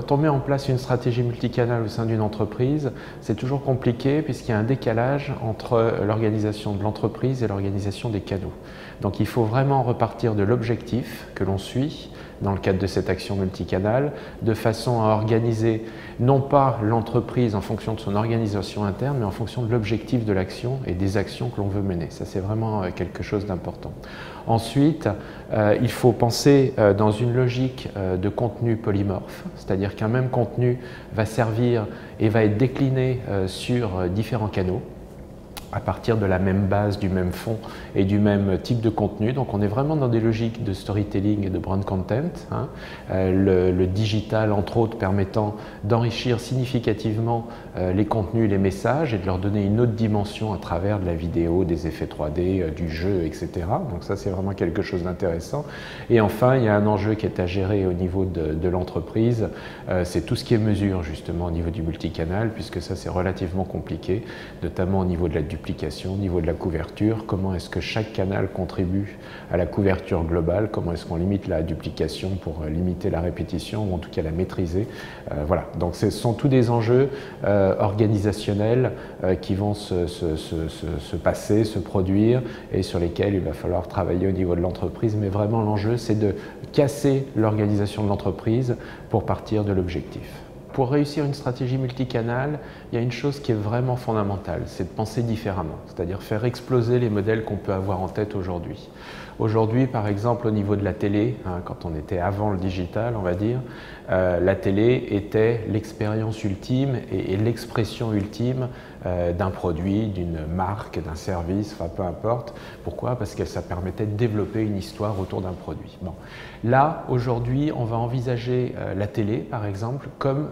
Quand on met en place une stratégie multicanal au sein d'une entreprise, c'est toujours compliqué puisqu'il y a un décalage entre l'organisation de l'entreprise et l'organisation des canaux. Donc il faut vraiment repartir de l'objectif que l'on suit dans le cadre de cette action multicanal, de façon à organiser non pas l'entreprise en fonction de son organisation interne, mais en fonction de l'objectif de l'action et des actions que l'on veut mener. Ça, c'est vraiment quelque chose d'important. Ensuite, il faut penser dans une logique de contenu polymorphe, c'est-à-dire qu'un même contenu va servir et va être décliné sur différents canaux à partir de la même base, du même fond et du même type de contenu. Donc on est vraiment dans des logiques de storytelling et de brand content. Le digital, entre autres, permettant d'enrichir significativement les contenus, les messages et de leur donner une autre dimension à travers de la vidéo, des effets 3D, du jeu, etc. Donc ça, c'est vraiment quelque chose d'intéressant. Et enfin, il y a un enjeu qui est à gérer au niveau de l'entreprise. C'est tout ce qui est mesure, justement, au niveau du multicanal, puisque ça, c'est relativement compliqué, notamment au niveau de la duplication, au niveau de la couverture, comment est-ce que chaque canal contribue à la couverture globale, comment est-ce qu'on limite la duplication pour limiter la répétition ou en tout cas la maîtriser. Voilà, donc ce sont tous des enjeux organisationnels qui vont se passer, se produire et sur lesquels il va falloir travailler au niveau de l'entreprise, mais vraiment l'enjeu c'est de casser l'organisation de l'entreprise pour partir de l'objectif. Pour réussir une stratégie multicanal, il y a une chose qui est vraiment fondamentale, c'est de penser différemment, c'est-à-dire faire exploser les modèles qu'on peut avoir en tête aujourd'hui. Aujourd'hui, par exemple, au niveau de la télé, quand on était avant le digital, on va dire, la télé était l'expérience ultime et l'expression ultime d'un produit, d'une marque, d'un service, enfin peu importe. Pourquoi? Parce que ça permettait de développer une histoire autour d'un produit. Bon. Là, aujourd'hui, on va envisager la télé, par exemple, comme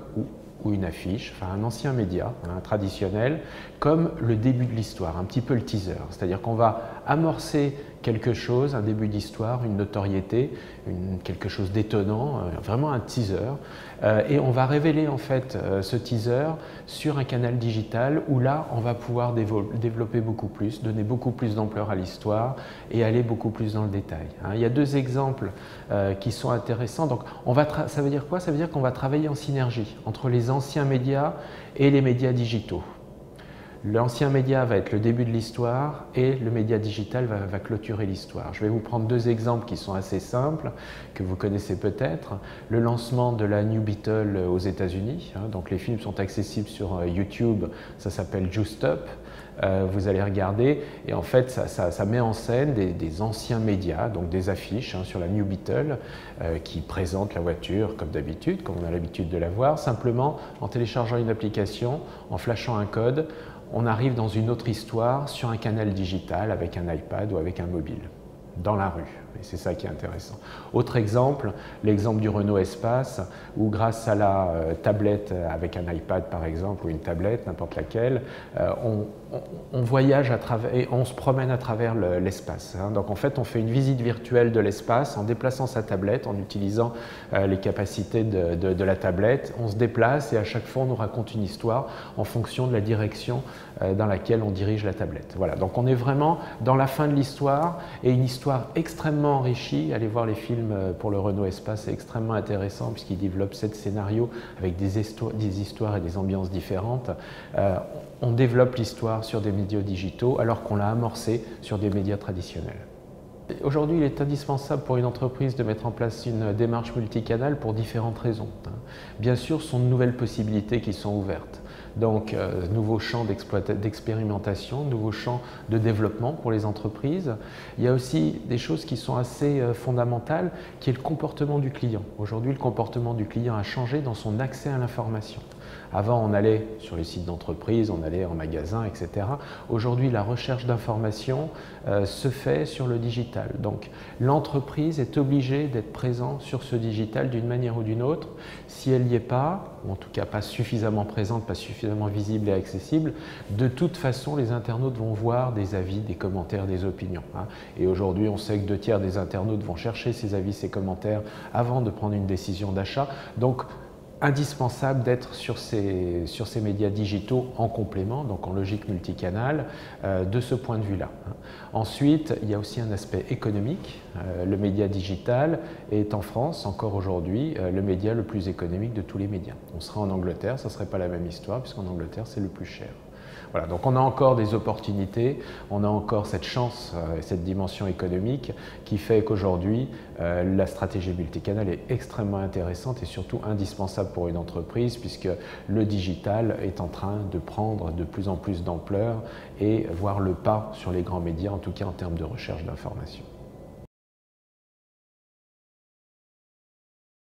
ou une affiche, enfin un ancien média traditionnel, comme le début de l'histoire, un petit peu le teaser. C'est-à-dire qu'on va amorcer quelque chose, un début d'histoire, une notoriété, quelque chose d'étonnant, vraiment un teaser. Et on va révéler en fait ce teaser sur un canal digital où là, on va pouvoir développer beaucoup plus, donner beaucoup plus d'ampleur à l'histoire et aller beaucoup plus dans le détail. Il y a deux exemples qui sont intéressants. Donc, ça veut dire quoi? Ça veut dire qu'on va travailler en synergie entre les anciens médias et les médias digitaux. L'ancien média va être le début de l'histoire et le média digital va clôturer l'histoire. Je vais vous prendre deux exemples qui sont assez simples, que vous connaissez peut-être. Le lancement de la New Beetle aux États-Unis. Donc les films sont accessibles sur YouTube, ça s'appelle Juiced Up. Vous allez regarder et en fait ça met en scène des anciens médias, donc des affiches sur la New Beetle qui présentent la voiture comme d'habitude, comme on a l'habitude de la voir, simplement en téléchargeant une application, en flashant un code, on arrive dans une autre histoire sur un canal digital avec un iPad ou avec un mobile, dans la rue. Et c'est ça qui est intéressant. Autre exemple, l'exemple du Renault Espace, où grâce à la tablette avec un iPad par exemple, ou une tablette, n'importe laquelle, on voyage à travers, et on se promène à travers l'espace. Donc en fait, on fait une visite virtuelle de l'espace en déplaçant sa tablette, en utilisant les capacités de la tablette. On se déplace et à chaque fois, on nous raconte une histoire en fonction de la direction dans laquelle on dirige la tablette. Voilà, donc on est vraiment dans la fin de l'histoire et une histoire extrêmement enrichie. Allez voir les films pour le Renault Espace, c'est extrêmement intéressant puisqu'il développe 7 scénarios avec des histoires et des ambiances différentes. On développe l'histoire sur des médias digitaux alors qu'on l'a amorcé sur des médias traditionnels. Aujourd'hui, il est indispensable pour une entreprise de mettre en place une démarche multicanale pour différentes raisons. Bien sûr, ce sont de nouvelles possibilités qui sont ouvertes. Donc, nouveaux champs d'expérimentation, nouveaux champs de développement pour les entreprises. Il y a aussi des choses qui sont assez fondamentales, qui est le comportement du client. Aujourd'hui, le comportement du client a changé dans son accès à l'information. Avant, on allait sur les sites d'entreprise, on allait en magasin, etc. Aujourd'hui, la recherche d'informations se fait sur le digital. Donc, l'entreprise est obligée d'être présente sur ce digital d'une manière ou d'une autre. Si elle n'y est pas, ou en tout cas pas suffisamment présente, pas suffisamment visible et accessible, de toute façon, les internautes vont voir des avis, des commentaires, des opinions. Et aujourd'hui, on sait que 2/3 des internautes vont chercher ces avis, ces commentaires avant de prendre une décision d'achat. Donc, indispensable d'être sur ces médias digitaux en complément, donc en logique multicanal, de ce point de vue-là. Ensuite, il y a aussi un aspect économique. Le média digital est en France, encore aujourd'hui, le média le plus économique de tous les médias. On sera en Angleterre, ça ne serait pas la même histoire, puisqu'en Angleterre, c'est le plus cher. Voilà, donc on a encore des opportunités, on a encore cette chance et cette dimension économique qui fait qu'aujourd'hui, la stratégie multicanal est extrêmement intéressante et surtout indispensable pour une entreprise puisque le digital est en train de prendre de plus en plus d'ampleur et voir le pas sur les grands médias, en tout cas en termes de recherche d'information.